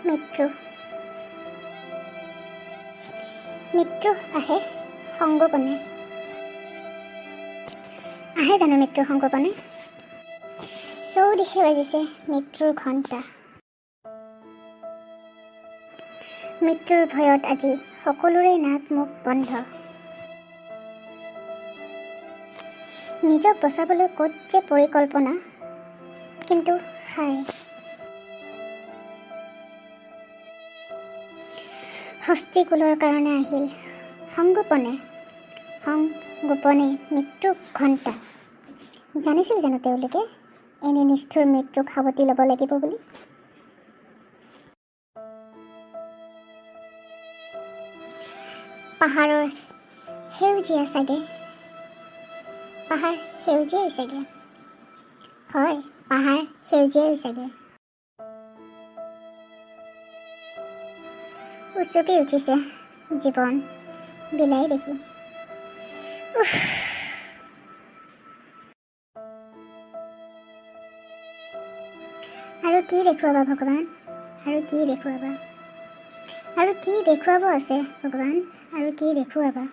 মৃত্যু মৃত্যু আহে সংগোপনে। আহে জানো মৃত্যুৰ সংগোপনে? চৌদিশে বাজিছে মৃত্যুৰ ঘণ্টা। মৃত্যুৰ ভয়ত আজি সকলোৰে নাক মুখ বন্ধ। নিজক বচাবলৈ ক'ত যে পৰিকল্পনা, কিন্তু হায়, হস্তিকুলৰ কাৰণে আহিল সংগোপনে মৃত্যু ঘণ্টা। জানিছিল জানো তেওঁলোকে এনে নিষ্ঠুৰ মৃত্যুক সাৱটি ল'ব লাগিব বুলি? পাহাৰৰ সেউজীয়া চাগে, পাহাৰ সেউজীয়াই চাগে, হয় পাহাৰ সেউজীয়াই চাগে। উচুপি উঠিছে জীৱন বিলাই দেখি। আৰু কি দেখুৱাবা ভগৱান, আৰু কি দেখুৱাবা, আৰু কি দেখুৱাব আছে ভগৱান, আৰু কি দেখুৱাবা?